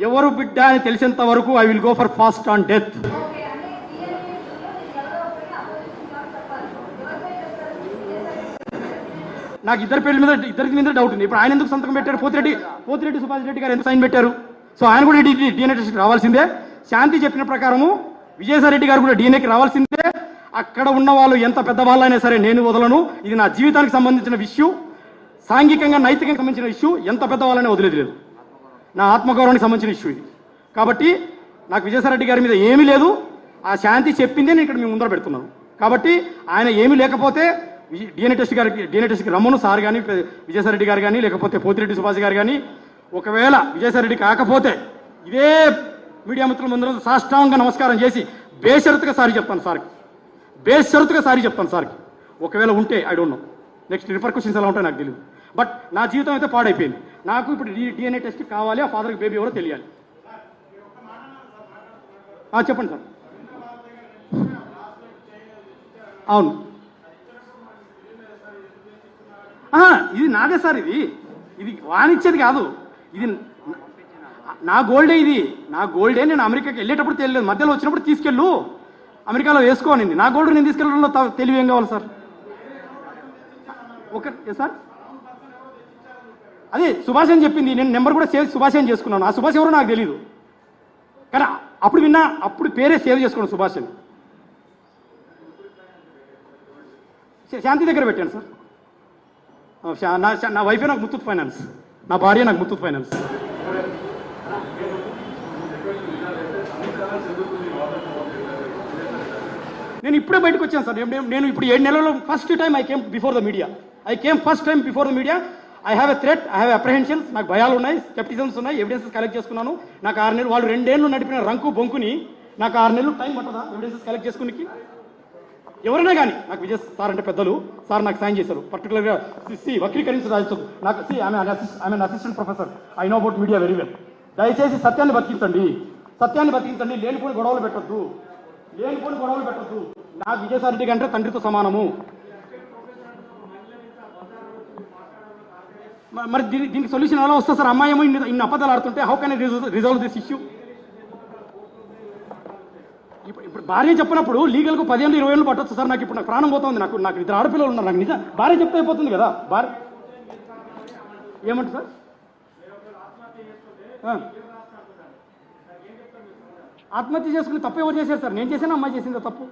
ఎవరు బిడ్డ అని తెలిసేంత వరకు I will go for fast on death. నాకు ఇద్దరి మీద డౌట్ ఉంది. ఇప్పుడు ఆయన ఎందుకు సంతకం పెట్టారు? పోతిరెడ్డి సుభాష్ రెడ్డి గారు ఎందుకు సైన్ పెట్టారు? సో ఆయన కూడా డిఎన్ఏ టెస్ట్ రావాల్సిందే. శాంతి చెప్పిన ప్రకారము విజయసాయి రెడ్డి గారు కూడా డిఎన్ఏకి రావాల్సిందే. అక్కడ ఉన్న వాళ్ళు ఎంత పెద్దవాళ్ళైనా సరే నేను వదలను. ఇది నా జీవితానికి సంబంధించిన ఇష్యూ, సాంఘికంగా నైతికంగా సంబంధించిన ఇష్యూ. ఎంత పెద్దవాళ్ళనే వదిలేదు లేదు, నా ఆత్మగౌరవానికి సంబంధించిన ఇష్యూ ఇది. కాబట్టి నాకు విజయసాయి రెడ్డి గారి మీద ఏమీ లేదు. ఆ శాంతి చెప్పిందే నేను ఇక్కడ మేము ముందర పెడుతున్నాను. కాబట్టి ఆయన ఏమీ లేకపోతే డిఎన్ఏ టెస్ట్కి రమ్మను సార్ కానీ, విజయసాయి రెడ్డి గారు కానీ, లేకపోతే పోతిరెడ్డి సుభాష్ గారు కానీ. ఒకవేళ విజయసాయి రెడ్డి కాకపోతే ఇదే మీడియా మిత్రుల ముందర సాష్టాంగ నమస్కారం చేసి బేషరతుగా సారీ చెప్తాను సార్కి. ఒకవేళ ఉంటే I don't know next repercussions ఎలా ఉంటాయో నాకు తెలియదు. బట్ నా జీవితం అయితే పాడైపోయింది. నాకు ఇప్పుడు డిఎన్ఏ టెస్ట్ కావాలి. ఆ ఫాదర్కి బేబీ ఎవరో తెలియాలి. చెప్పండి సార్. అవును, ఇది నాదే సార్. ఇది వానిచ్చేది కాదు. ఇది నా గోల్డే. నా గోల్డే. నేను అమెరికాకి వెళ్ళేటప్పుడు తెలియలేదు, మధ్యలో వచ్చినప్పుడు తీసుకెళ్ళు అమెరికాలో వేసుకోనింది. నా గోల్డ్ నేను తీసుకెళ్ళడంలో తెలివి ఏం కావాలి సార్? సార్ అదే సుభాష్ అని చెప్పింది. నేను నెంబర్ కూడా సేవ్ సుభాష్ అని చేసుకున్నాను. ఆ సుభాష్ ఎవరో నాకు తెలియదు, కానీ అప్పుడు విన్నా, అప్పుడు పేరే సేవ్ చేసుకున్నాను సుభాష్ అని. శాంతి దగ్గర పెట్టాను సార్. నా వైఫే నాకు ముత్తూట్ ఫైనాన్స్, నా భార్య నాకు ముత్తూట్ ఫైనాన్స్. నేను ఇప్పుడే బయటకు వచ్చాను సార్. నేను ఇప్పుడు 7 నెలల్లో first time I came before the media. I have a threat, I have apprehensions. నాకు భయాలు ఉన్నాయి, స్కెప్టిజమ్స్ ఉన్నాయి, ఎవిడెన్సెస్ కలెక్ట్ చేసుకున్నాను. నాకు 6 నెలలు, వాళ్ళు 2 ఏళ్ళు నడిపిన రంకు బొంకుని నాకు 6 నెలలు టైం పట్టదా ఎవిడెన్సెస్ కలెక్ట్ చేసుకునికి? ఎవరైనా కానీ నాకు విజయ్ సార్ అంటే పెద్దలు సార్ నాకు సైన్ చేశారు. పర్టికులర్గా వక్రీకరించదు నాకు. I'm assistant professor, I know about media very well. దయచేసి సత్యాన్ని బతికించండి. లేనిపోని గొడవలు పెట్టద్దు. నాకు విజయసాయి రెడ్డి కంటే తండ్రితో సమానము. మరి దీనికి సొల్యూషన్ ఎలా వస్తుంది సార్? అమ్మాయి ఏమో ఇన్ని అబద్ధాలు ఆడుతుంటే how can I resolve this issue? ఇప్పుడు భార్య చెప్పినప్పుడు లీగల్గా 10 ఏళ్ళు 20 ఏళ్ళు పట్టొచ్చు సార్. నాకు ఇప్పుడు నాకు ప్రాణం పోతుంది. నాకు 2 ఆడపిల్లలు ఉన్నారు. నాకు నిజం భార్య చెప్తే అయిపోతుంది కదా. భార్య ఏమంటారు సార్? ఆత్మహత్య చేసుకుని తప్పు ఎవరు చేశారు సార్? నేను చేశాను, అమ్మాయి చేసిందా తప్పు?